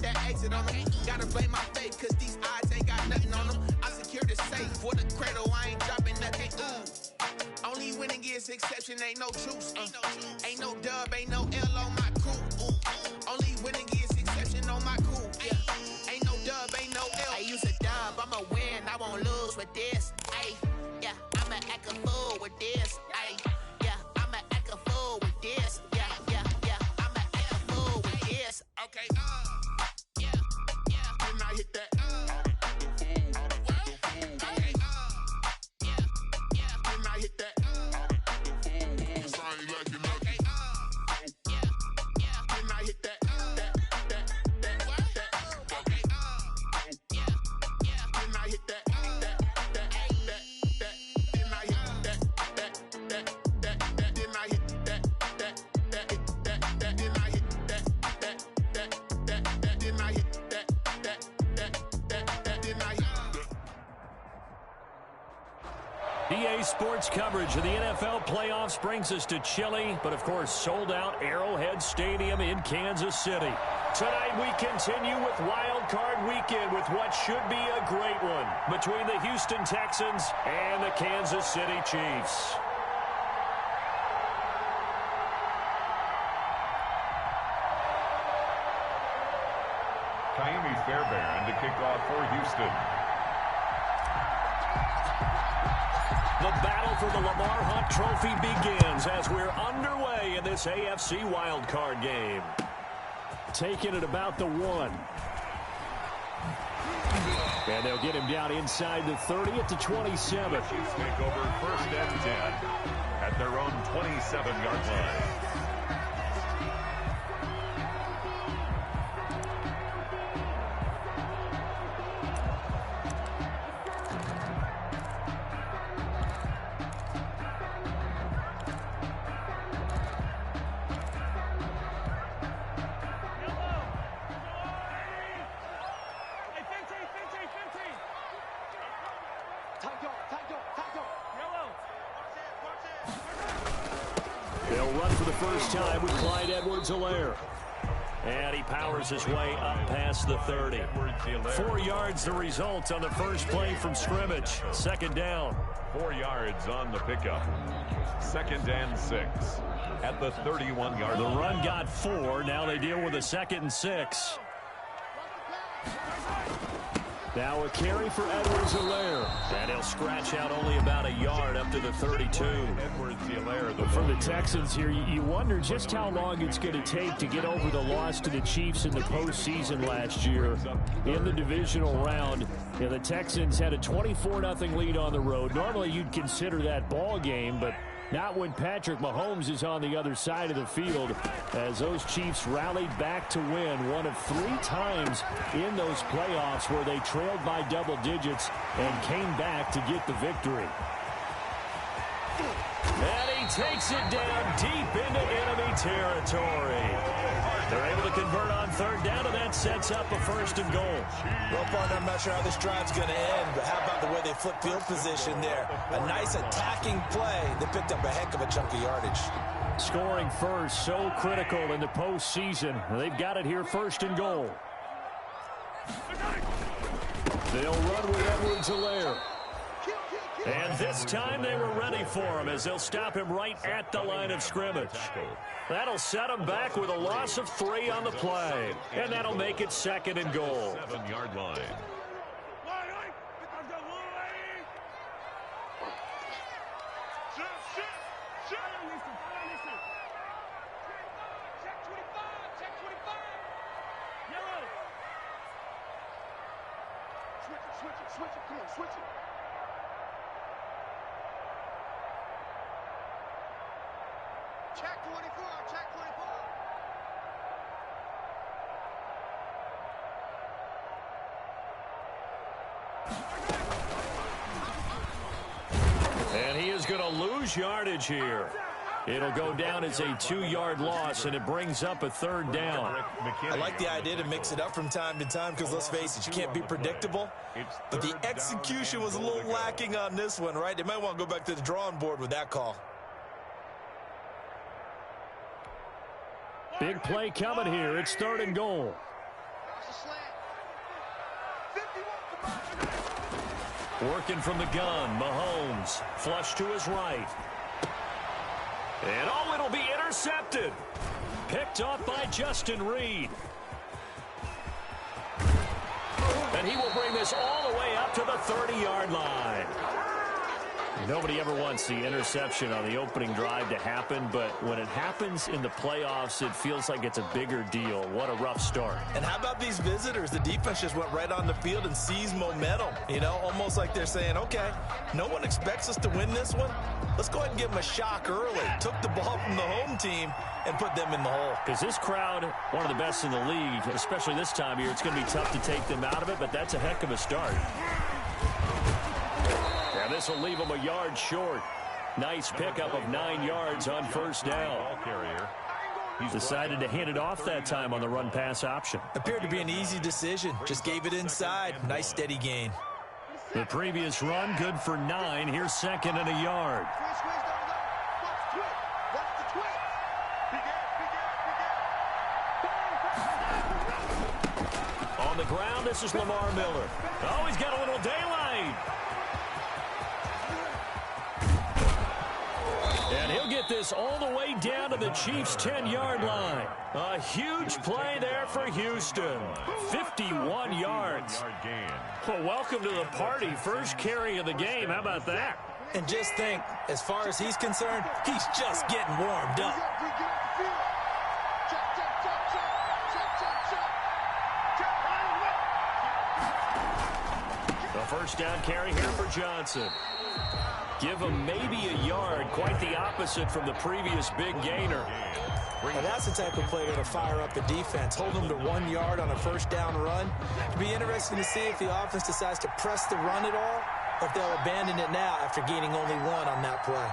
that exit on them. Gotta blame my faith, cause these odds ain't got nothing on them. I secure the safe for the cradle, I ain't dropping nothing. Only winning is exception, ain't no truce. Ain't no dub, ain't no L on my crew. Only winning is exception on my crew. Yeah. Ain't no dub, ain't no L. I use a dub, I'ma win, I won't lose with this. Ay, yeah, I'ma act a fool with this. Ay, yeah, I'ma act a fool with this. Yeah, yeah, yeah, I'ma act a fool with this. Okay, yeah, yeah. Then I hit that. EA Sports coverage of the NFL playoffs brings us to chilly, but of course sold-out Arrowhead Stadium in Kansas City. Tonight we continue with Wild Card Weekend with what should be a great one between the Houston Texans and the Kansas City Chiefs. Kaimi Fairbairn to kick off for Houston. The battle for the Lamar Hunt Trophy begins as we're underway in this AFC wildcard game. Taking it about the 1. And they'll get him down inside the 30 at the 27. Chiefs take over 1st and 10 at their own 27-yard line. They'll run for the first time with Clyde Edwards-Helaire. And he powers his way up past the 30. 4 yards the result on the first play from scrimmage. 2nd down. 4 yards on the pickup. 2nd and 6 at the 31-yard line. The run got 4. Now they deal with a 2nd and 6. Now a carry for Edwards-Helaire. And he'll scratch out only about a yard up to the 32. Edwards-Helaire. For the Texans here, you wonder just how long it's going to take to get over the loss to the Chiefs in the postseason last year in the divisional round. Yeah, the Texans had a 24-0 lead on the road. Normally you'd consider that ball game, but not when Patrick Mahomes is on the other side of the field, as those Chiefs rallied back to win one of 3 times in those playoffs where they trailed by double digits and came back to get the victory. And he takes it down deep into enemy territory. They're able to convert on 3rd down, and that sets up a 1st and goal. Well, partner, I'm not sure how this drive's going to end, but how about the way they flip field position there? A nice attacking play. They picked up a heck of a chunk of yardage. Scoring first, so critical in the postseason. They've got it here, 1st and goal. They'll run with Edwards-Helaire. And this time they were ready for him as they'll stop him right at the line of scrimmage. That'll set him back with a loss of 3 on the play. And that'll make it 2nd and goal. 7-yard line. Switch it. Check 24, check 24. And he is going to lose yardage here. It'll go down as a 2-yard loss, and it brings up a 3rd down. I like the idea to mix it up from time to time because, let's face it, you can't be predictable. But the execution was a little lacking on this one, right? They might want to go back to the drawing board with that call. Big play coming here. It's 3rd and goal. Working from the gun, Mahomes. Flush to his right. And oh, it'll be intercepted. Picked off by Justin Reed. And he will bring this all the way up to the 30-yard line. Nobody ever wants the interception on the opening drive to happen, but when it happens in the playoffs, it feels like it's a bigger deal. What a rough start. And how about these visitors? The defense just went right on the field and seized momentum. You know, almost like they're saying, okay, no one expects us to win this one. Let's go ahead and give them a shock early. Took the ball from the home team and put them in the hole. Because this crowd, one of the best in the league, especially this time of year, it's going to be tough to take them out of it, but that's a heck of a start. This will leave him a yard short. Nice pickup of 9 yards on first down. Decided to hand it off that time on the run-pass option. Appeared to be an easy decision. Just gave it inside. Nice steady gain. The previous run, good for 9. Here's second and a yard. On the ground, this is Lamar Miller. Oh, he's got a little daylight. And he'll get this all the way down to the Chiefs' 10-yard line. A huge play there for Houston. 51 yards. Well, welcome to the party. First carry of the game. How about that? And just think, as far as he's concerned, he's just getting warmed up. The first down carry here for Johnson. Give him maybe a yard, quite the opposite from the previous big gainer. Now that's the type of play that'll fire up the defense. Hold them to 1 yard on a first down run. It'll be interesting to see if the offense decides to press the run at all, or if they'll abandon it now after gaining only 1 on that play.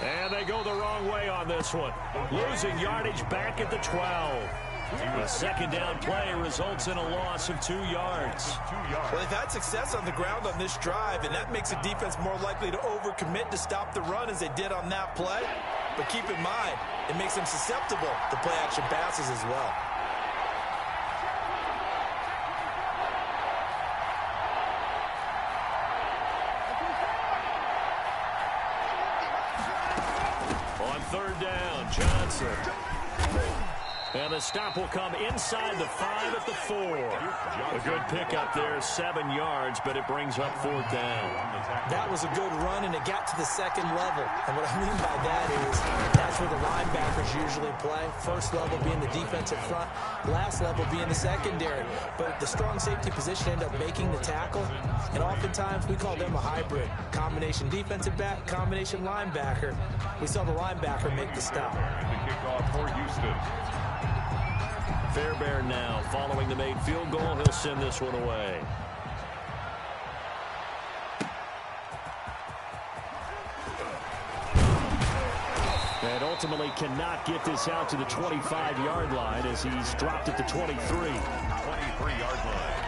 And they go the wrong way on this one. Losing yardage back at the 12. The second down play results in a loss of 2 yards. Well, they've had success on the ground on this drive, and that makes the defense more likely to overcommit to stop the run as they did on that play. But keep in mind, it makes them susceptible to play-action passes as well. On third down, Johnson. And the stop will come inside the 5 at the 4. A good pickup there, 7 yards, but it brings up fourth down. That was a good run, and it got to the second level. And what I mean by that is that's where the linebackers usually play. First level being the defensive front, last level being the secondary. But the strong safety position ended up making the tackle, and oftentimes we call them a hybrid. Combination defensive back, combination linebacker. We saw the linebacker make the stop. The kickoff for Houston. Fairbairn now following the made field goal. He'll send this one away. And ultimately cannot get this out to the 25-yard line as he's dropped at the 23. 23-yard line.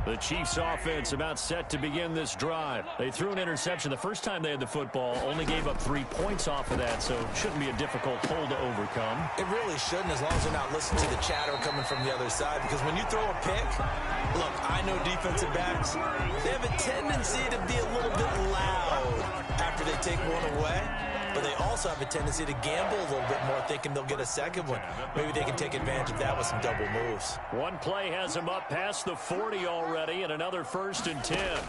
The Chiefs offense about set to begin this drive. They threw an interception the first time they had the football, only gave up 3 points off of that, so it shouldn't be a difficult hole to overcome. It really shouldn't, as long as they're not listening to the chatter coming from the other side, because when you throw a pick, look, I know defensive backs, they have a tendency to be a little bit loud after they take one away, but they also have a tendency to gamble a little bit more, thinking they'll get a second one. Maybe they can take advantage of that with some double moves. One play has him up past the 40 already, and another 1st and 10.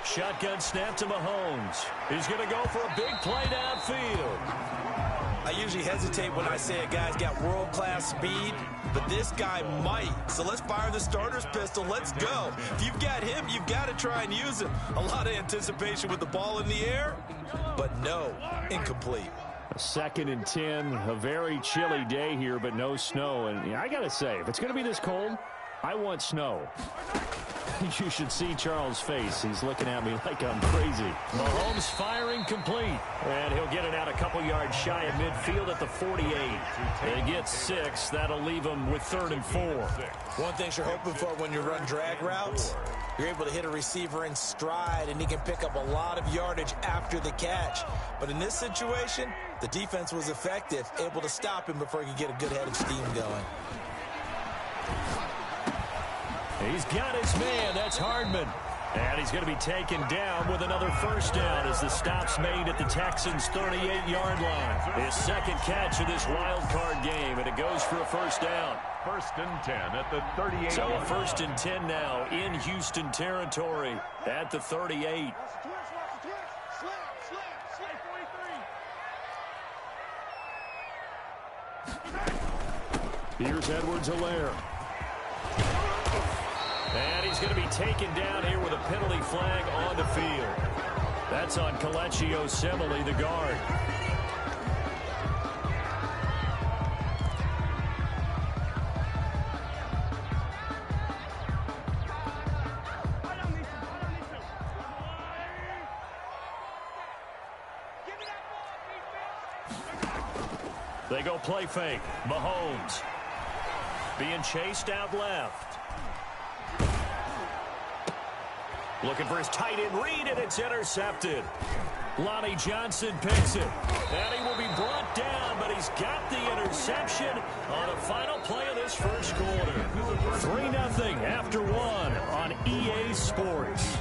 Shotgun snap to Mahomes. He's going to go for a big play downfield. I usually hesitate when I say a guy's got world-class speed, but this guy might. So let's fire the starter's pistol. Let's go. If you've got him, you've got to try and use him. A lot of anticipation with the ball in the air, but no, incomplete. 2nd and 10, a very chilly day here, but no snow. And I got to say, if it's going to be this cold, I want snow. You should see Charles' face. He's looking at me like I'm crazy. Mahomes firing complete. And he'll get it out a couple yards shy of midfield at the 48. They get 6. That'll leave them with 3rd and 4. One thing you're hoping for when you run drag routes, you're able to hit a receiver in stride, and he can pick up a lot of yardage after the catch. But in this situation, the defense was effective, able to stop him before he could get a good head of steam going. He's got his man. That's Hardman. And he's going to be taken down with another first down as the stop's made at the Texans' 38-yard line. His second catch of this wild card game, and it goes for a first down. 1st and 10 at the 38. So a 1st and 10 now in Houston territory at the 38. Here's Edwards-Helaire. And he's going to be taken down here with a penalty flag on the field. That's on Kelechi Osemele, the guard. They go play fake. Mahomes being chased out left. Looking for his tight end read, and it's intercepted. Lonnie Johnson picks it. And he will be brought down, but he's got the interception on the final play of this first quarter. 3-0 after 1 on EA Sports.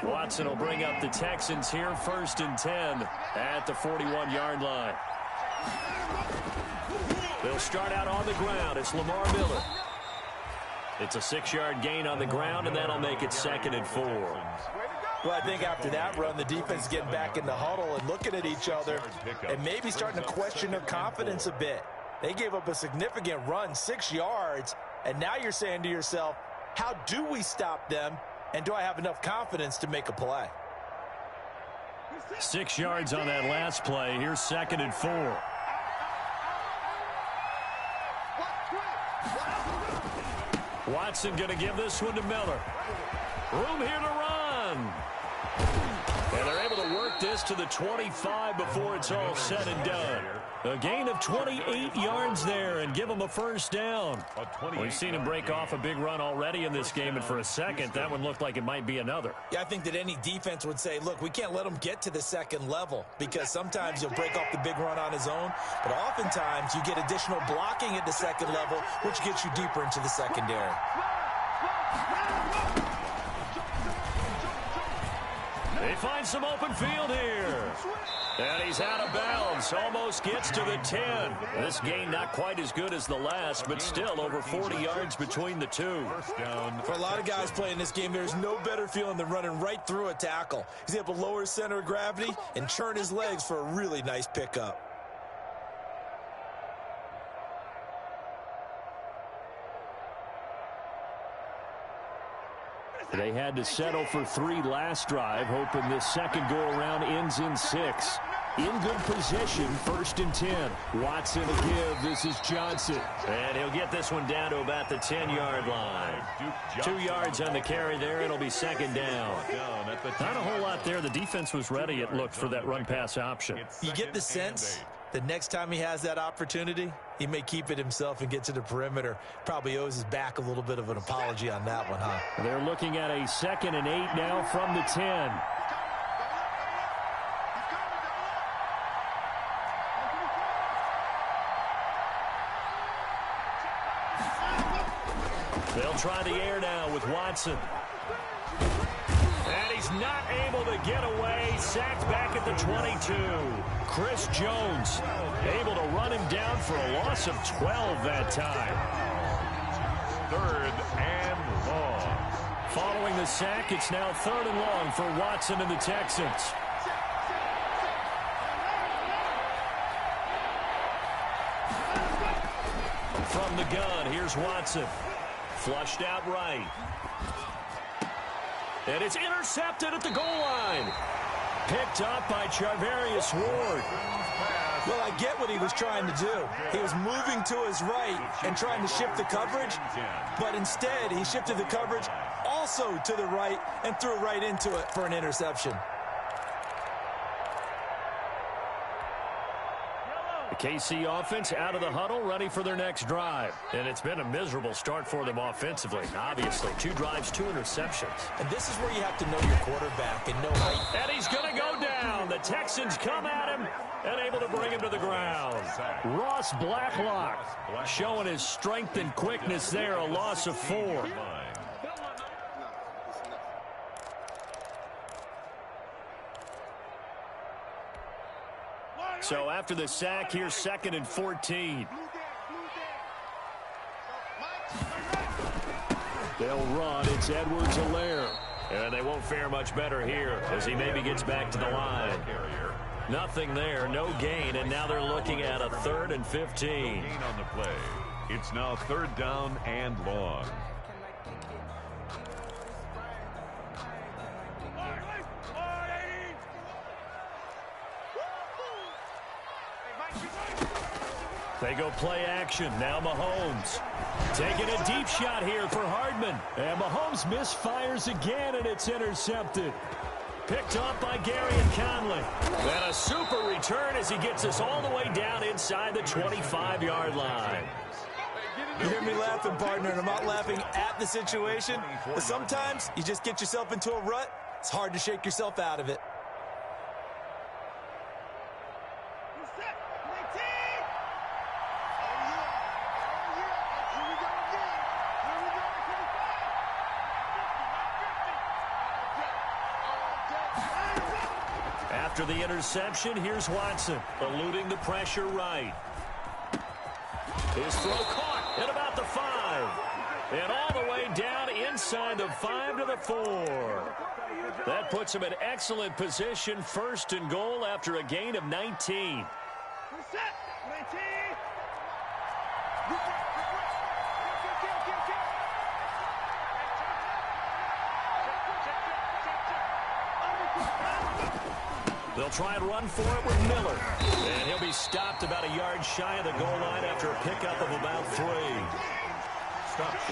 Watson will bring up the Texans here, 1st and 10 at the 41-yard line. They'll start out on the ground. It's Lamar Miller. It's a 6-yard gain on the ground, and that'll make it 2nd and 4. Well, I think after that run, the defense is getting back in the huddle and looking at each other and maybe starting to question their confidence a bit. They gave up a significant run, 6 yards, and now you're saying to yourself, how do we stop them, and do I have enough confidence to make a play? 6 yards on that last play. Here's 2nd and 4. Watson going to give this one to Miller. Room here to run. And they're able to work this to the 25 before it's all said and done. A gain of 28 yards there and give them a first down. We've seen him break off a big run already in this game, and for a second, that one looked like it might be another. Yeah, I think that any defense would say, look, we can't let him get to the second level because sometimes he'll break off the big run on his own, but oftentimes you get additional blocking at the second level, which gets you deeper into the secondary. They find some open field here. And he's out of bounds. Almost gets to the 10. This gain not quite as good as the last, but still over 40 yards between the two. First down. For a lot of guys playing this game, there's no better feeling than running right through a tackle. He's able to lower his center of gravity and churn his legs for a really nice pickup. They had to settle for 3 last drive, hoping this second go-around ends in 6. In good position, 1st and 10. Watson to give. This is Johnson. And he'll get this one down to about the 10-yard line. 2 yards on the carry there. It'll be 2nd down. Not a whole lot there. The defense was ready, it looked, for that run-pass option. You get the sense the next time he has that opportunity, he may keep it himself and get to the perimeter. Probably owes his back a little bit of an apology on that one, huh? They're looking at a 2nd and 8 now from the 10. They'll try the air now with Watson. And he's not able to get away. Sacked back at the 22. Chris Jones able to run him down for a loss of 12 that time. 3rd and long. Following the sack, it's now 3rd and long for Watson and the Texans. From the gun, here's Watson. Flushed out right. And it's intercepted at the goal line. Picked up by Charvarius Ward. Well, I get what he was trying to do. He was moving to his right and trying to shift the coverage, but instead he shifted the coverage also to the right and threw right into it for an interception. The KC offense out of the huddle, ready for their next drive. And it's been a miserable start for them offensively. Obviously, 2 drives, 2 interceptions. And this is where you have to know your quarterback and know how. And he's going to go down. The Texans come at him and able to bring him to the ground. Ross Blacklock showing his strength and quickness there, a loss of 4. So after the sack, here's 2nd and 14. They'll run. It's Edwards-Helaire. And they won't fare much better here as he maybe gets back to the line. Nothing there, no gain, and now they're looking at a 3rd and 15. Gain on the play. It's now 3rd down and long. They go play action. Now Mahomes taking a deep shot here for Hardman. And Mahomes misfires again, and it's intercepted. Picked up by Garrett Conley. And a super return as he gets us all the way down inside the 25-yard line. You hear me laughing, partner, and I'm not laughing at the situation. But sometimes you just get yourself into a rut. It's hard to shake yourself out of it. After the interception, here's Watson, eluding the pressure right. His throw caught at about the 5. And all the way down inside the 5 to the 4. That puts him in excellent position, 1st and goal after a gain of 19. They'll try and run for it with Miller. And he'll be stopped about a yard shy of the goal line after a pickup of about 3.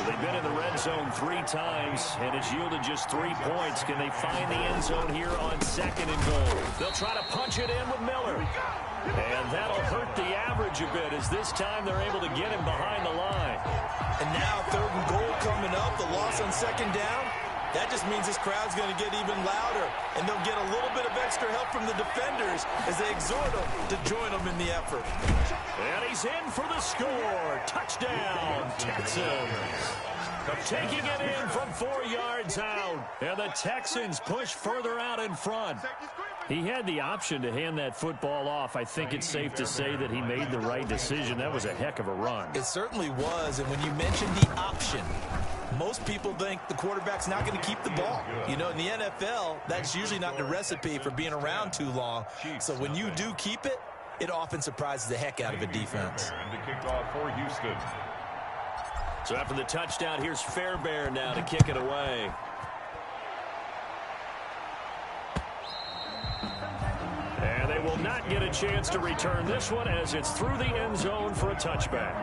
They've been in the red zone 3 times, and it's yielded just 3 points. Can they find the end zone here on 2nd and goal? They'll try to punch it in with Miller. And that'll hurt the average a bit as this time they're able to get him behind the line. And now 3rd and goal coming up, the loss on 2nd down. That just means this crowd's going to get even louder, and they'll get a little bit of extra help from the defenders as they exhort them to join them in the effort. And he's in for the score. Touchdown, Texans. Taking it in from 4 yards out. And the Texans push further out in front. He had the option to hand that football off. I think it's safe to say that he made the right decision. That was a heck of a run. It certainly was, and when you mentioned the option, most people think the quarterback's not going to keep the ball. You know, in the NFL, that's usually not the recipe for being around too long. So when you do keep it, it often surprises the heck out of a defense. And the kickoff for Houston. So after the touchdown, here's Fairbairn now to kick it away. And they will not get a chance to return this one as it's through the end zone for a touchback.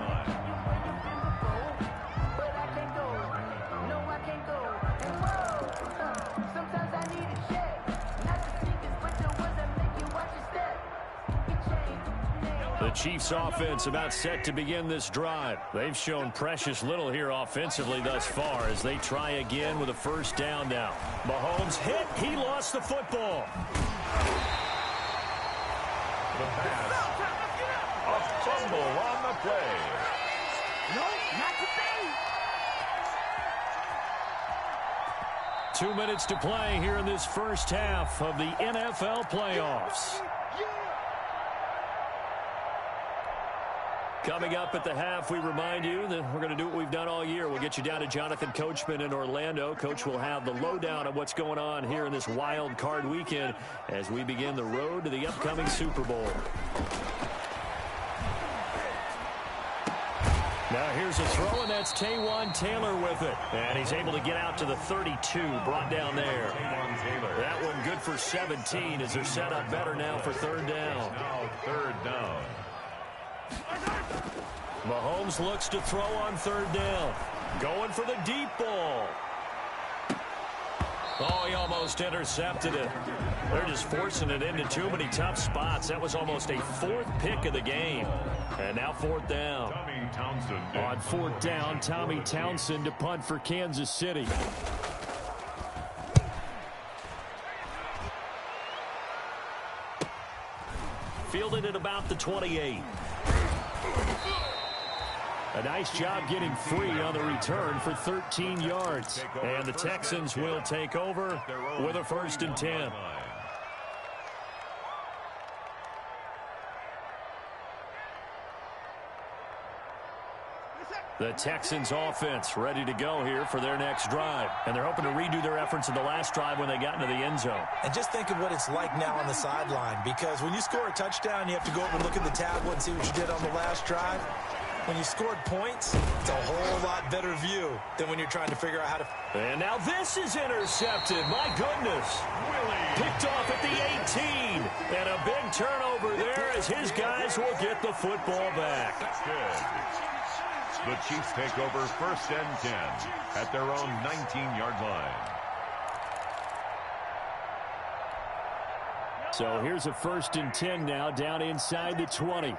The Chiefs offense about set to begin this drive. They've shown precious little here offensively thus far as they try again with a 1st down now. Mahomes hit. He lost the football. The pass. A fumble on the play. No, not today. 2 minutes to play here in this first half of the NFL playoffs. Coming up at the half, we remind you that we're going to do what we've done all year. We'll get you down to Jonathan Coachman in Orlando. Coach will have the lowdown of what's going on here in this wild card weekend as we begin the road to the upcoming Super Bowl. Now here's a throw, and that's Taywan Taylor with it. And he's able to get out to the 32, brought down there. That one good for 17 as they're set up better now for third down. Now third down. Mahomes looks to throw on third down. Going for the deep ball. Oh, he almost intercepted it. They're just forcing it into too many tough spots. That was almost a fourth pick of the game. And now fourth down. Tommy Townsend. On fourth down, Tommy Townsend to punt for Kansas City. Fielded at about the 28. A nice job getting free on the return for 13 yards. And the Texans will take over with a 1st and 10. The Texans offense ready to go here for their next drive. And they're hoping to redo their efforts in the last drive when they got into the end zone. And just think of what it's like now on the sideline, because when you score a touchdown, you have to go over and look at the tablet and see what you did on the last drive. When you scored points, it's a whole lot better view than when you're trying to figure out how to... And now this is intercepted. My goodness. Picked off at the 18. And a big turnover there as his guys will get the football back. That's good. The Chiefs take over 1st and 10 at their own 19-yard line. So here's a 1st and 10 now down inside the 20.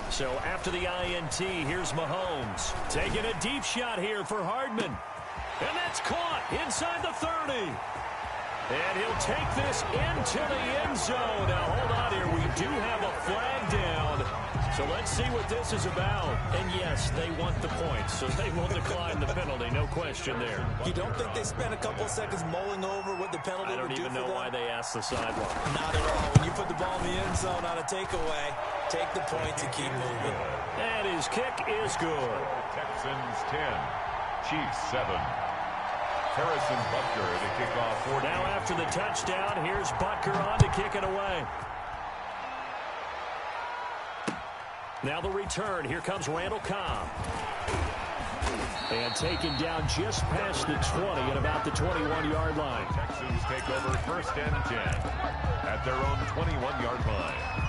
So after the INT, here's Mahomes. Taking a deep shot here for Hardman. And that's caught inside the 30. And he'll take this into the end zone. Now, hold on here. We do have a flag down. So let's see what this is about. And, yes, they want the points, so they will decline the penalty. No question there. You don't think they spent a couple of seconds mulling over what the penalty would do for them? I don't even know why they asked the sideline. Not at all. When you put the ball in the end zone on a takeaway, take the points and keep moving. And his kick is good. Texans 10, Chiefs 7. Harrison Butker to kick off 40. Now after the touchdown, here's Butker on to kick it away. Now the return. Here comes Randall Cobb. And taken down just past the 20 at about the 21-yard line. Texans take over 1st and 10 at their own 21-yard line.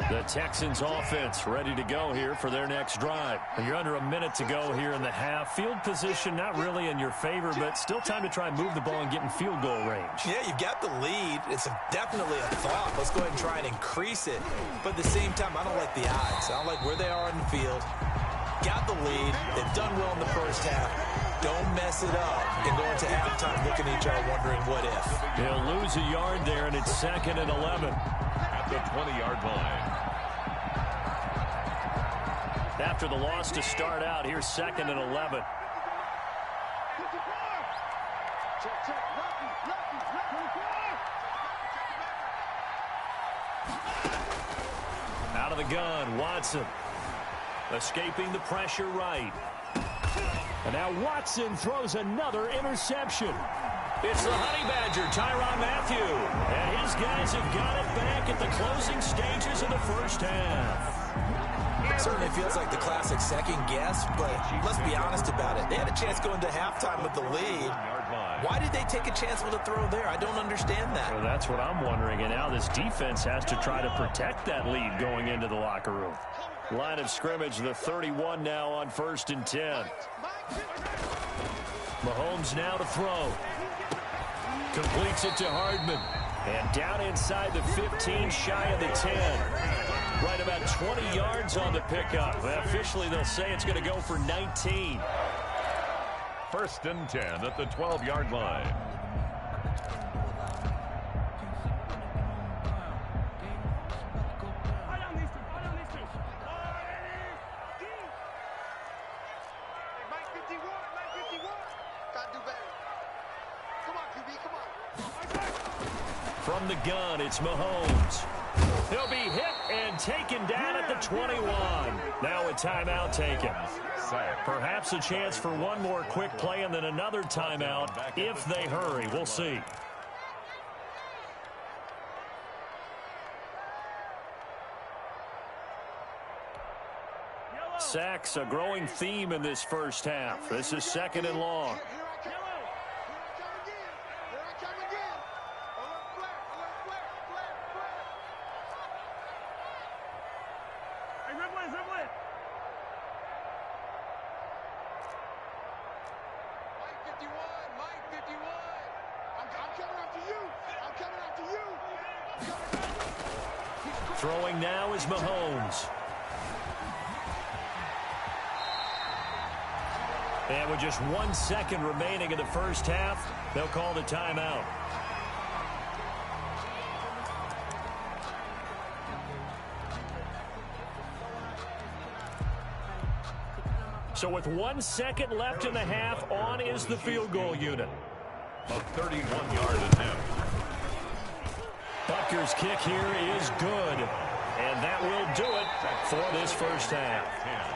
The Texans offense ready to go here for their next drive. And you're under a minute to go here in the half. Field position not really in your favor, but still time to try and move the ball and get in field goal range. Yeah, you've got the lead. It's definitely a thought. Let's go ahead and try and increase it. But at the same time, I don't like the odds. I don't like where they are in the field. Got the lead. They've done well in the first half. Don't mess it up and go into halftime looking at each other wondering what if. He'll lose a yard there, and it's 2nd and 11. At the 20-yard line. After the loss to start out, here's 2nd and 11. Out of the gun, Watson. Escaping the pressure right. And now Watson throws another interception. It's the Honey Badger, Tyrann Mathieu. And his guys have got it back at the closing stages of the first half. Certainly feels like the classic second guess, but let's be honest about it. They had a chance going to halftime with the lead. Why did they take a chance with a throw there? I don't understand that. Well, that's what I'm wondering. And now this defense has to try to protect that lead going into the locker room. Line of scrimmage, the 31 now on 1st and 10. Mahomes now to throw. Completes it to Hardman. And down inside the 15, shy of the 10. Right about 20 yards on the pickup. Officially, they'll say it's going to go for 19. 1st and 10 at the 12-yard line. From the gun, it's Mahomes. He'll be hit and taken down at the 21. Now a timeout taken. set. Perhaps a chance for one more quick play and then another timeout if they hurry. We'll see. Sacks, a growing theme in this first half. This is 2nd and long. Throwing now is Mahomes. And with just 1 second remaining in the first half, they'll call the timeout. So with 1 second left in the half, on is the field goal unit. A 31-yard attempt. Butker's kick here is good. And that will do it for this first half.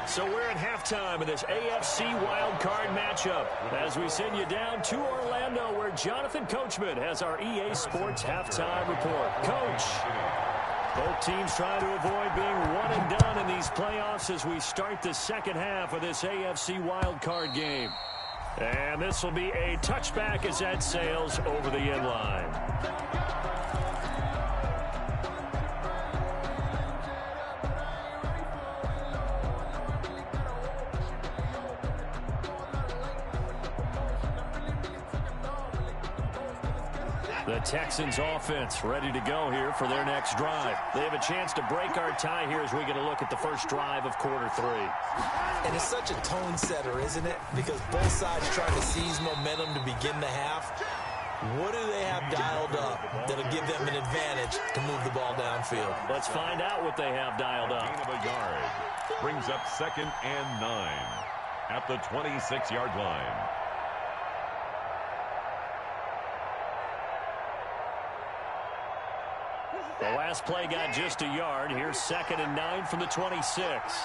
So we're at halftime of this AFC wildcard matchup as we send you down to Orlando where Jonathan Coachman has our EA Sports halftime report. Coach, both teams trying to avoid being one and done in these playoffs as we start the second half of this AFC wildcard game. And this will be a touchback as that sails over the end line. The Texans offense ready to go here for their next drive. They have a chance to break our tie here as we get a look at the first drive of quarter 3. And it's such a tone setter, isn't it? Because both sides trying to seize momentum to begin the half. What do they have dialed up that'll give them an advantage to move the ball downfield? Let's find out what they have dialed up. Gain of a yard. Brings up 2nd and 9 at the 26-yard line. The last play got just a yard. Here's 2nd and 9 from the 26.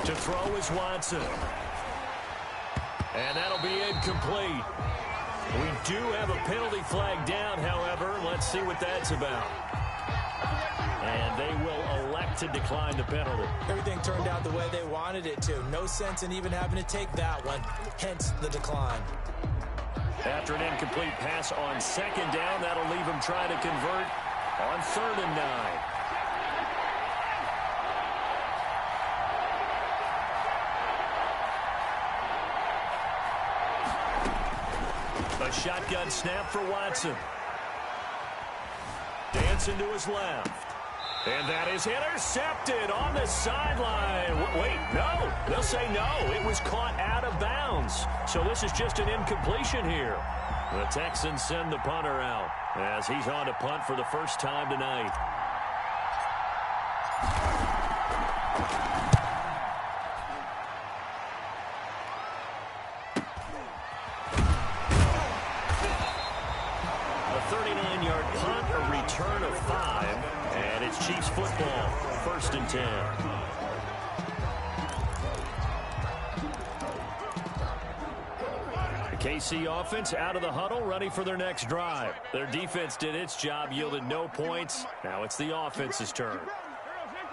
To throw is Watson. And that'll be incomplete. We do have a penalty flag down, however. Let's see what that's about. And they will elect to decline the penalty. Everything turned out the way they wanted it to. No sense in even having to take that one, hence the decline. After an incomplete pass on 2nd down, that'll leave him trying to convert on 3rd and 9. A shotgun snap for Watson. Dancing to his left. And that is intercepted on the sideline. Wait, no. They'll say no. It was caught out of bounds. So this is just an incompletion here. The Texans send the punter out as he's on to punt for the first time tonight. A 39-yard punt, a return of 5. And it's Chiefs football, 1st and 10. The KC offense out of the huddle, ready for their next drive. Their defense did its job, yielded no points. Now it's the offense's turn.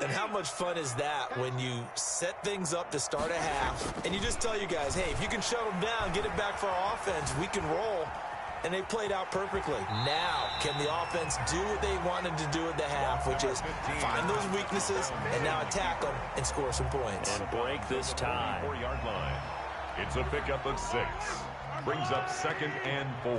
And how much fun is that when you set things up to start a half, and you just tell you guys, hey, if you can shut them down, get it back for our offense, we can roll. And they played out perfectly. Now, can the offense do what they wanted to do at the half, which is find those weaknesses and now attack them and score some points. And break this tie. 4-yard line. It's a pickup of 6. Brings up 2nd and 4.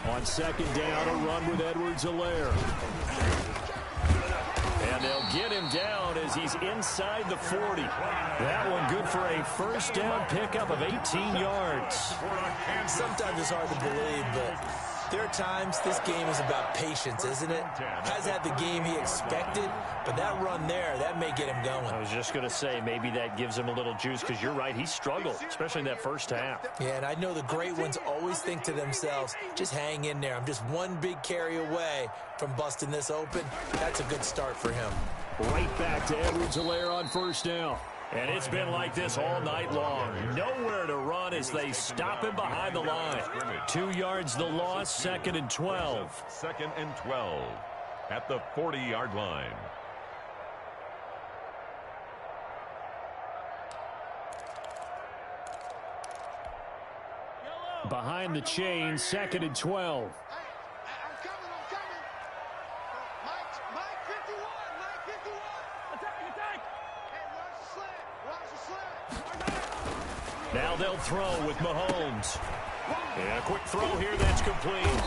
On 2nd down, a run with Edwards-Helaire. And they'll get him down as he's inside the 40. That one good for a first down pickup of 18 yards. Sometimes it's hard to believe, but There are times this game is about patience, isn't it? Has had the game he expected, but that run there, that may get him going. I was just going to say, maybe that gives him a little juice, because you're right, he struggled, especially in that first half. Yeah, and I know the great ones always think to themselves, just hang in there. I'm just one big carry away from busting this open. That's a good start for him. Right back to Edwards-Helaire on first down. And it's been like this all night long. Nowhere to run as they stop him behind the line. 2 yards the loss, 2nd and 12. 2nd and 12 at the 40-yard line. Behind the chain, 2nd and 12. Now they'll throw with Mahomes. And a quick throw here that's complete.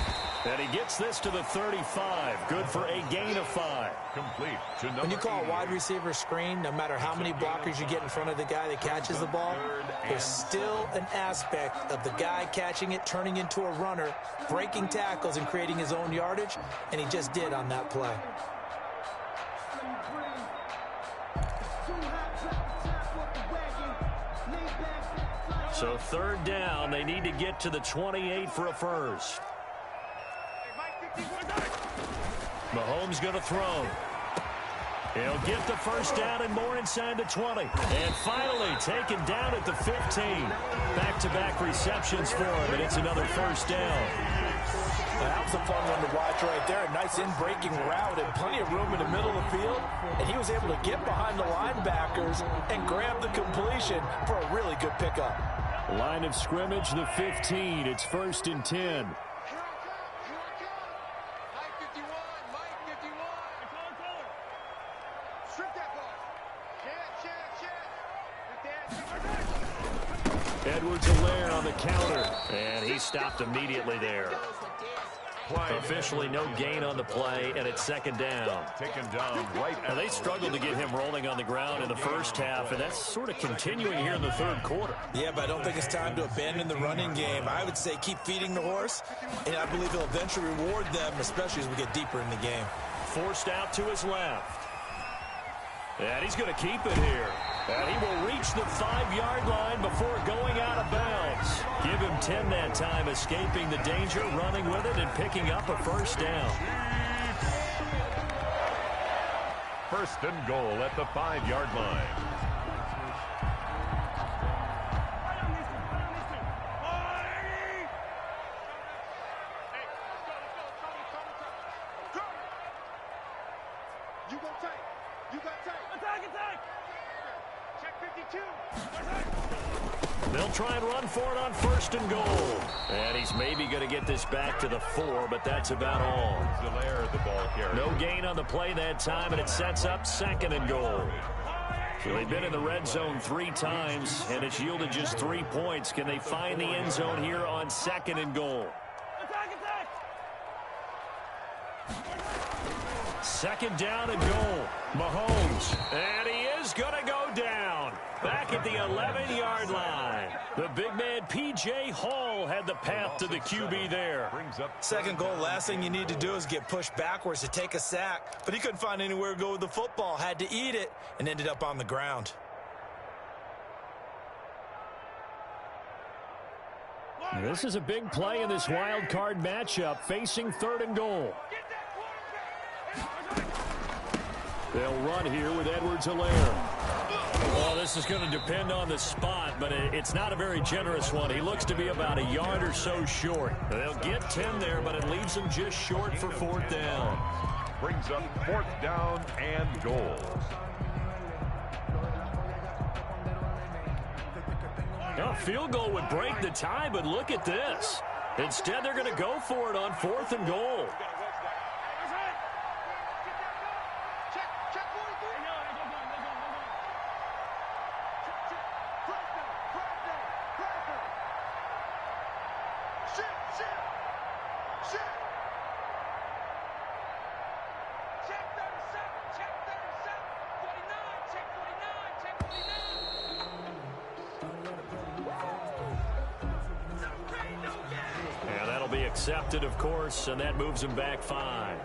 And he gets this to the 35. Good for a gain of 5. Complete to number When you call a 8. wide receiver screen, no matter how many blockers you get in front of the guy that catches the ball, there's still an aspect of the guy catching it, turning into a runner, breaking tackles and creating his own yardage, and he just did on that play. So 3rd down, they need to get to the 28 for a first. Mahomes going to throw. He'll get the first down and more inside the 20. And finally taken down at the 15. Back-to-back receptions for him, and it's another first down. That was a fun one to watch right there. A nice in-breaking route and plenty of room in the middle of the field. And he was able to get behind the linebackers and grab the completion for a really good pickup. Line of scrimmage, the 15. It's 1st and 10. Edwards-Helaire on the counter. And he stopped immediately there. Officially no gain on the play, and it's 2nd down. Taken down right. Now, they struggled to get him rolling on the ground in the first half, and that's sort of continuing here in the 3rd quarter. Yeah, but I don't think it's time to abandon the running game. I would say keep feeding the horse, and I believe he'll eventually reward them, especially as we get deeper in the game. Forced out to his left. And he's going to keep it here. And he will reach the 5-yard line before going out of bounds. Give him 10 that time, escaping the danger, running with it, and picking up a first down. 1st and goal at the 5-yard line. They'll try and run for it on 1st and goal. And he's maybe going to get this back to the 4, but that's about all. The ball carrier. No gain on the play that time, and it sets up 2nd and goal. So they've been in the red zone 3 times, and it's yielded just 3 points. Can they find the end zone here on 2nd and goal? 2nd down and goal. Mahomes. And he is going to go down. Back at the 11-yard line. The big man, P.J. Hall, had the path to the QB there. 2nd goal, last thing you need to do is get pushed backwards to take a sack. But he couldn't find anywhere to go with the football. Had to eat it and ended up on the ground. This is a big play in this wild card matchup, facing 3rd and goal. They'll run here with Edwards-Helaire. Well, this is going to depend on the spot, but it's not a very generous one. He looks to be about a yard or so short. They'll get 10 there, but it leaves them just short for 4th down. Brings up 4th down and goal. A field goal would break the tie, but look at this. Instead, they're going to go for it on 4th and goal. Accepted, of course, and that moves him back 5.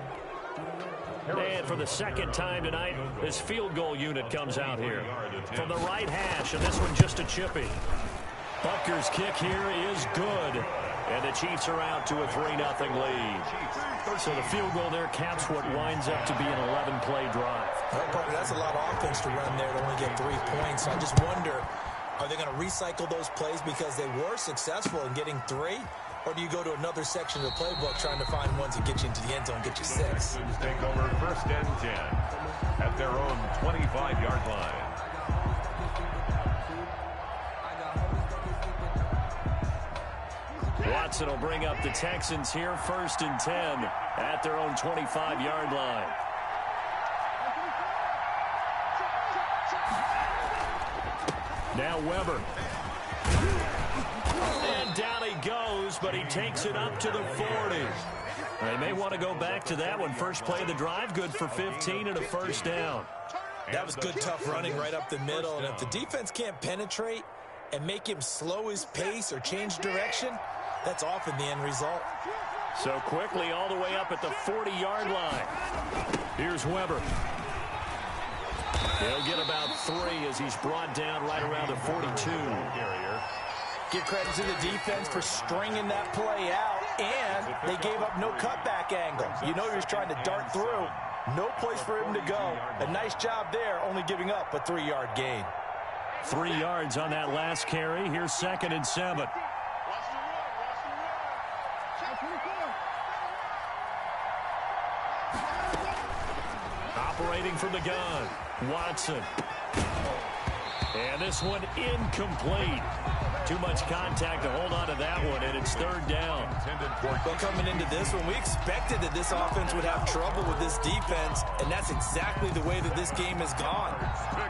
And for the second time tonight, this field goal unit comes out here from the right hash, and this one just a chippy. Butker's kick here is good, and the Chiefs are out to a 3-0 lead. So the field goal there caps what winds up to be an 11-play drive. Well, partner, that's a lot of offense to run there to only get 3 points. I just wonder, are they going to recycle those plays because they were successful in getting 3? Or do you go to another section of the playbook trying to find ones that get you into the end zone, get you 6? Take over 1st and 10 at their own 25-yard line. Watson will bring up the Texans here 1st and 10 at their own 25-yard line. Now Weber. And down he goes, but he takes it up to the 40. They may want to go back to that one. First play of the drive, good for 15 and a 1st down. That was good, tough running right up the middle. And if the defense can't penetrate and make him slow his pace or change direction, that's often the end result. So quickly all the way up at the 40-yard line. Here's Weber. He'll get about 3 as he's brought down right around the 42. Give credit to the defense for stringing that play out, and they gave up no cutback angle. You know he was trying to dart through. No place for him to go. A nice job there, only giving up a 3-yard gain. 3 yards on that last carry. Here's 2nd and 7. Operating from the gun, Watson. And this one incomplete. Too much contact to hold on to that one, and it's 3rd down. Well, coming into this one, we expected that this offense would have trouble with this defense, and that's exactly the way that this game has gone.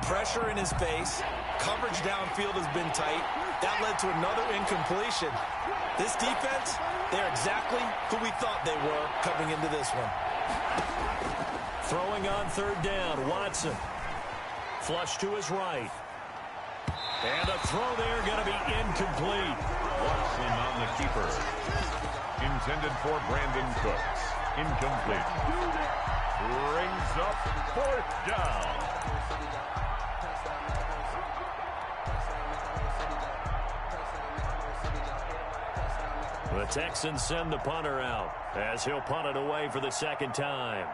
Pressure in his face, coverage downfield has been tight. That led to another incompletion. This defense, they're exactly who we thought they were coming into this one. Throwing on 3rd down, Watson. Flush to his right. And the throw there going to be incomplete. Watson on the keeper. Intended for Brandon Cooks. Incomplete. Brings up 4th down. The Texans send the punter out as he'll punt it away for the 2nd time.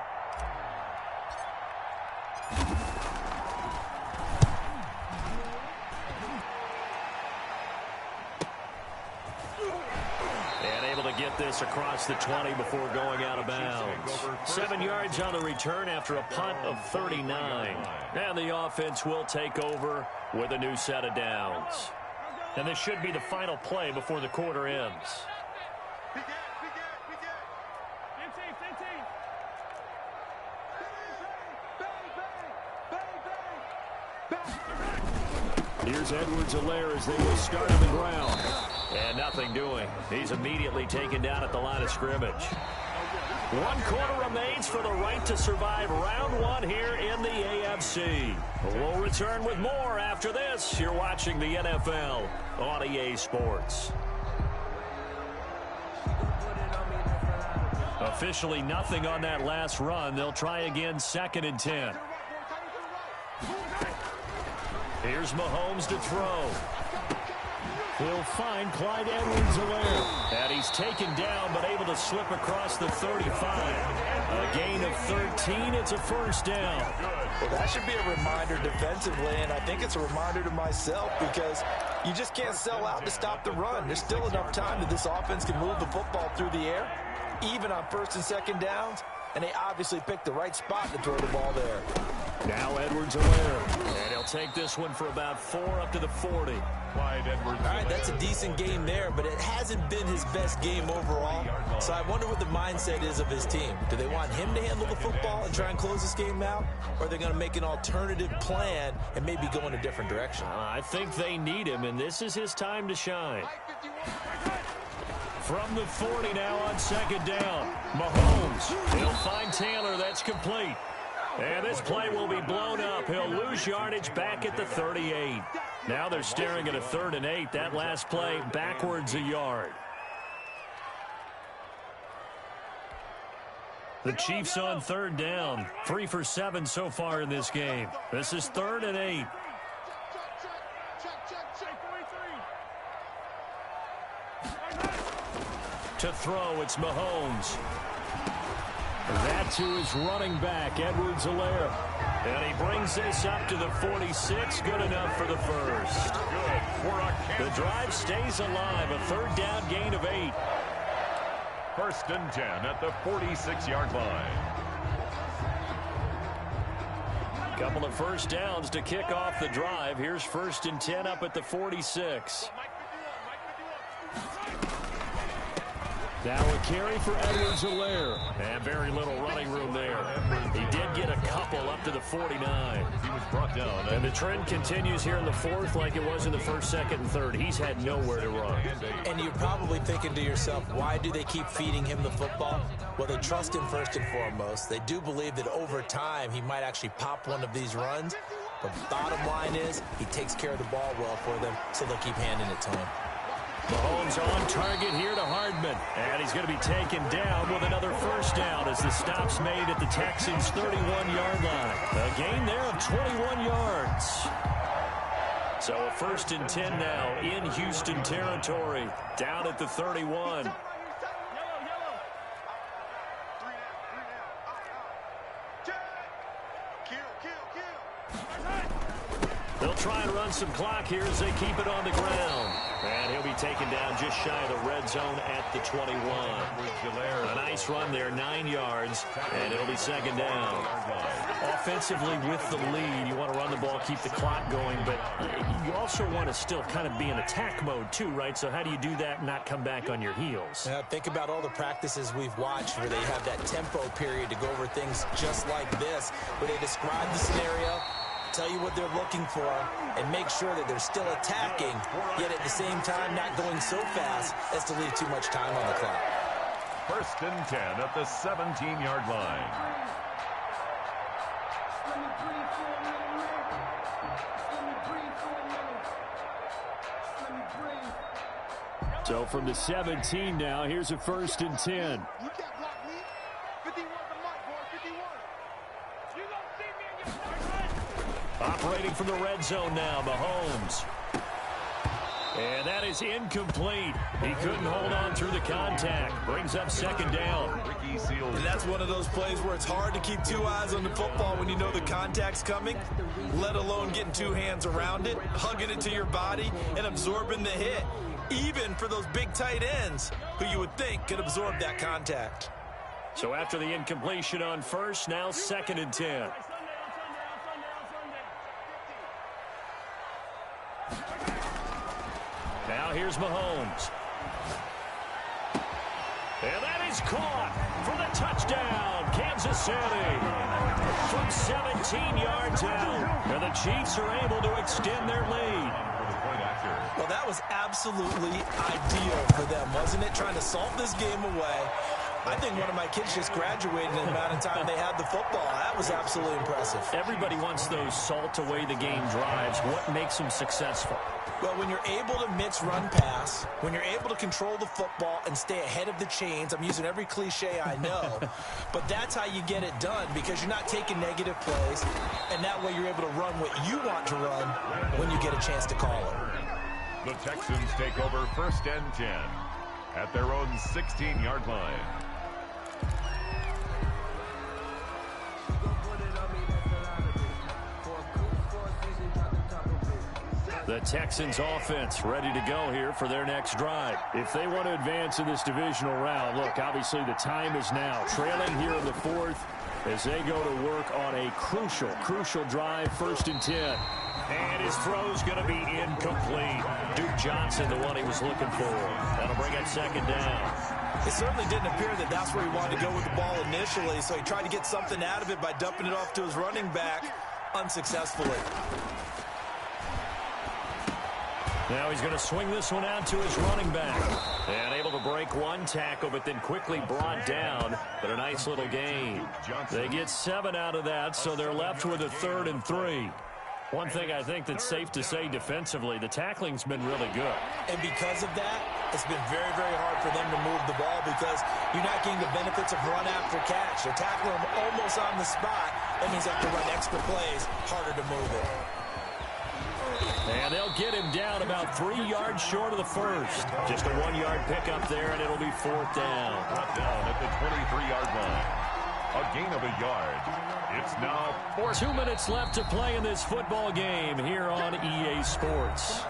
Get this across the 20 before going out of bounds. 7 yards on the return after a punt of 39. And the offense will take over with a new set of downs. And this should be the final play before the quarter ends. Here's Edwards-Helaire as they will start on the ground. And nothing doing. He's immediately taken down at the line of scrimmage. 1 quarter remains for the right to survive round 1 here in the AFC. We'll return with more after this. You're watching the NFL on EA Sports. Officially nothing on that last run. They'll try again 2nd and 10. Here's Mahomes to throw. He'll find Clyde Edwards-Helaire. And he's taken down, but able to slip across the 35. A gain of 13. It's a 1st down. Well, that should be a reminder defensively, and I think it's a reminder to myself because you just can't sell out to stop the run. There's still enough time that this offense can move the football through the air, even on 1st and 2nd downs, and they obviously picked the right spot to throw the ball there. Now Edwards-Helaire. And he'll take this one for about 4 up to the 40. Clyde Edwards-Helaire. All right, that's a decent game there, but it hasn't been his best game overall. So I wonder what the mindset is of his team. Do they want him to handle the football and try and close this game out? Or are they going to make an alternative plan and maybe go in a different direction? I think they need him, and this is his time to shine. From the 40 now on 2nd down. Mahomes. He'll find Taylor. That's complete. And this play will be blown up. He'll lose yardage back at the 38. Now they're staring at a 3rd and 8. That last play backwards a yard. The Chiefs on third down. 3 for 7 so far in this game. This is 3rd and 8. To throw, it's Mahomes. That's to his running back, Edwards-Helaire. And he brings this up to the 46. Good enough for the first. The drive stays alive. A 3rd down gain of 8. 1st and 10 at the 46-yard line. Couple of first downs to kick off the drive. Here's 1st and 10 up at the 46. Now a carry for Edwards-Helaire. And very little running room there. He did get a couple up to the 49. He was brought down. And the trend continues here in the 4th like it was in the 1st, 2nd, and 3rd. He's had nowhere to run. And you're probably thinking to yourself, why do they keep feeding him the football? Well, they trust him first and foremost. They do believe that over time he might actually pop one of these runs. But the bottom line is he takes care of the ball well for them, so they'll keep handing it to him. Mahomes on target here to Hardman. And he's going to be taken down with another first down as the stop's made at the Texans' 31-yard line. A gain there of 21 yards. So a 1st and 10 now in Houston territory, down at the 31. They'll try and run some clock here as they keep it on the ground. And he'll be taken down just shy of the red zone at the 21. A nice run there, 9 yards, and it'll be 2nd down. Offensively with the lead, you want to run the ball, keep the clock going, but you also want to still kind of be in attack mode too, right? So how do you do that and not come back on your heels? Think about all the practices we've watched where they have that tempo period to go over things just like this, where they describe the scenario, tell you what they're looking for, and make sure that they're still attacking, yet at the same time not going so fast as to leave too much time on the clock. 1st and 10 at the 17-yard line. So from the 17 now, here's a 1st and 10. Operating from the red zone now, Mahomes. And that is incomplete. He couldn't hold on through the contact. Brings up 2nd down. And that's one of those plays where it's hard to keep 2 eyes on the football when you know the contact's coming, let alone getting 2 hands around it, hugging it to your body, and absorbing the hit, even for those big tight ends who you would think could absorb that contact. So after the incompletion on 1st, now 2nd and 10. Now here's Mahomes. And that is caught for the touchdown, Kansas City. From 17 yards out, and the Chiefs are able to extend their lead. Well, that was absolutely ideal for them, wasn't it? Trying to salt this game away. I think one of my kids just graduated in the amount of time they had the football. That was absolutely impressive. Everybody wants those salt away the game drives. What makes them successful? Well, when you're able to mix run pass, when you're able to control the football and stay ahead of the chains, I'm using every cliche I know, but that's how you get it done because you're not taking negative plays, and that way you're able to run what you want to run when you get a chance to call it. The Texans take over 1st and 10 at their own 16-yard line. The Texans offense ready to go here for their next drive. If they want to advance in this divisional round, look, obviously the time is now. Trailing here in the 4th as they go to work on a crucial drive, 1st and 10. And his throw's going to be incomplete. Duke Johnson, the one he was looking for. That'll bring up 2nd down. It certainly didn't appear that that's where he wanted to go with the ball initially, so he tried to get something out of it by dumping it off to his running back unsuccessfully. Now he's going to swing this one out to his running back. And able to break one tackle, but then quickly brought down. But a nice little gain. They get 7 out of that, so they're left with a 3rd and 3. One thing I think that's safe to say defensively, the tackling's been really good. And because of that, it's been very, very hard for them to move the ball because you're not getting the benefits of run after catch. They're tackling them almost on the spot. That means they have to run extra plays, harder to move it. And they'll get him down about 3 yards short of the first. Just a 1-yard pickup there, and it'll be 4th down. Brought down at the 23-yard line. A gain of a yard. It's now 4th. 2 minutes left to play in this football game here on EA Sports.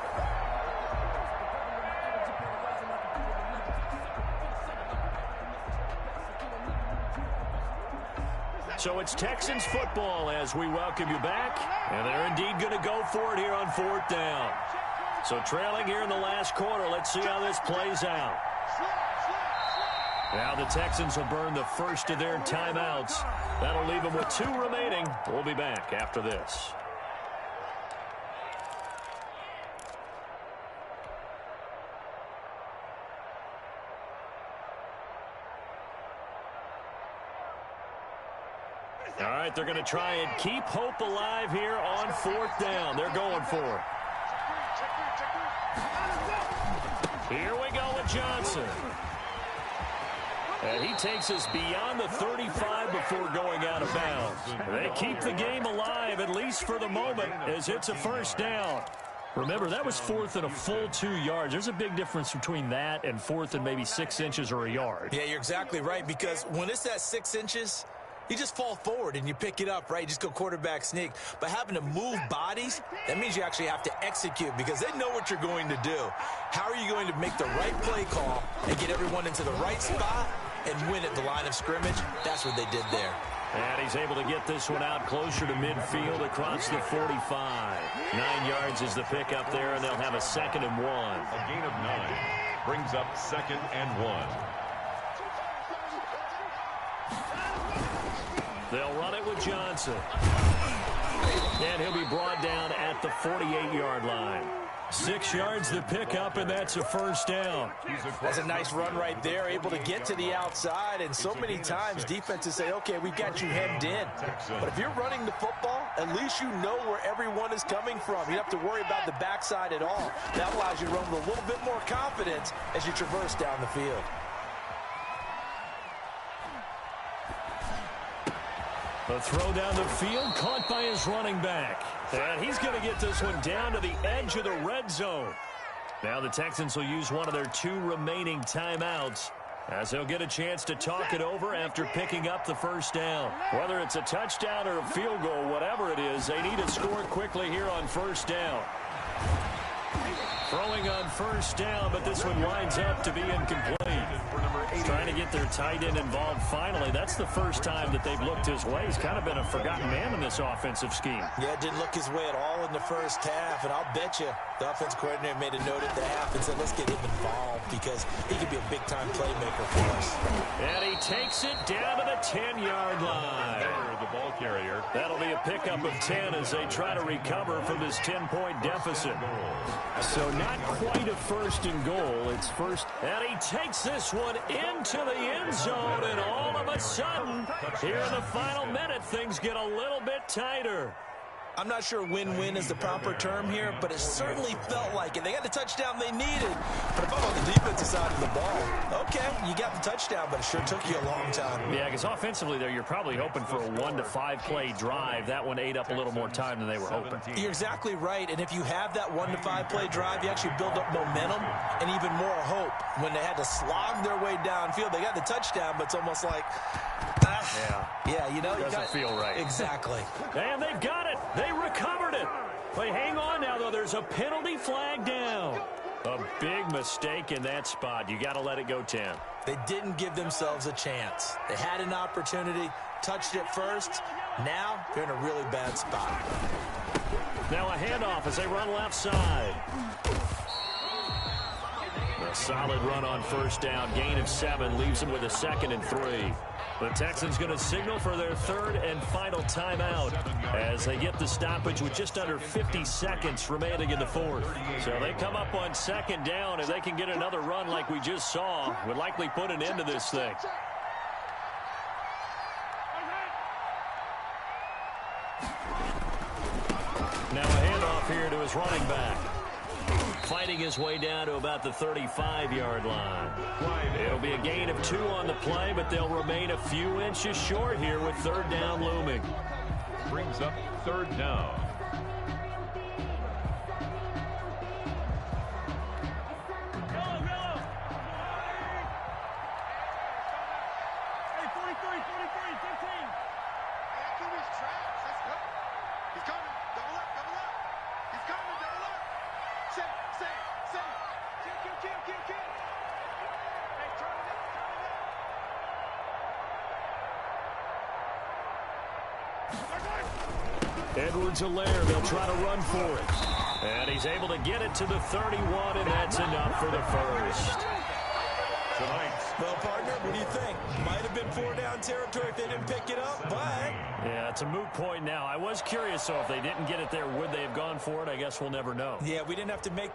So it's Texans football as we welcome you back. And they're indeed going to go for it here on 4th down. So trailing here in the last quarter. Let's see how this plays out. Now the Texans will burn the first of their timeouts. That'll leave them with 2 remaining. We'll be back after this. All right, they're going to try and keep hope alive here on 4th down. They're going for it. Here we go with Johnson. And he takes us beyond the 35 before going out of bounds. They keep the game alive, at least for the moment, as it's a 1st down. Remember, that was 4th and a full 2 yards. There's a big difference between that and 4th and maybe 6 inches or a yard. Yeah, you're exactly right, because when it's at 6 inches, you just fall forward and you pick it up, right? You just go quarterback sneak. But having to move bodies, that means you actually have to execute because they know what you're going to do. How are you going to make the right play call and get everyone into the right spot and win at the line of scrimmage? That's what they did there. And he's able to get this one out closer to midfield across the 45. 9 yards is the pickup there, and they'll have a 2nd and 1. A gain of 9 brings up 2nd and 1. They'll run it with Johnson. And he'll be brought down at the 48-yard line. 6 yards the pickup, and that's a 1st down. That's a nice run right there, able to get to the outside. And so many times defenses say, okay, we've got you hemmed in. But if you're running the football, at least you know where everyone is coming from. You don't have to worry about the backside at all. That allows you to run with a little bit more confidence as you traverse down the field. A throw down the field, caught by his running back. And he's going to get this one down to the edge of the red zone. Now the Texans will use one of their 2 remaining timeouts as they'll get a chance to talk it over after picking up the 1st down. Whether it's a touchdown or a field goal, whatever it is, they need to score quickly here on 1st down. Throwing on 1st down, but this one winds up to be incomplete. Trying to get their tight end involved finally. That's the first time that they've looked his way. He's kind of been a forgotten man in this offensive scheme. Yeah, didn't look his way at all in the first half, and I'll bet you the offense coordinator made a note at the half and said, let's get him involved because he could be a big-time playmaker for us. And he takes it down to the 10-yard line. The ball carrier. That'll be a pickup of 10 as they try to recover from this 10-point deficit. So not quite a 1st and goal. It's first. And he takes this one into the end zone, and all of a sudden, here in the final minute, things get a little bit tighter. I'm not sure win-win is the proper term here, but it certainly felt like it. They got the touchdown they needed. But if I'm on the defensive side of the ball, okay, you got the touchdown, but it sure took you a long time. Yeah, because offensively there, you're probably hoping for a 1 to 5 play drive. That one ate up a little more time than they were hoping. You're exactly right, and if you have that 1 to 5 play drive, you actually build up momentum and even more hope. When they had to slog their way downfield, they got the touchdown, but it's almost like, yeah, you know, doesn't feel right. Exactly. And they've got it. They recovered it. But hang on now, though. There's a penalty flag down. A big mistake in that spot. You got to let it go 10. They didn't give themselves a chance. They had an opportunity, touched it first. Now they're in a really bad spot. Now a handoff as they run left side. A solid run on 1st down. Gain of 7 leaves them with a 2nd and 3. The Texans going to signal for their 3rd and final timeout as they get the stoppage with just under 50 seconds remaining in the 4th. So they come up on 2nd down, and they can get another run like we just saw. Would likely put an end to this thing. Now a handoff here to his running back. Fighting his way down to about the 35-yard line. It'll be a gain of 2 on the play, but they'll remain a few inches short here with third down looming. Brings up third down. Edwards-Helaire, they'll try to run for it. And he's able to get it to the 31, and that's enough for the first. Well, partner, what do you think? Might have been 4-down territory if they didn't pick it up, but... Yeah, it's a moot point now. I was curious, so if they didn't get it there, would they have gone for it? I guess we'll never know. Yeah, we didn't have to make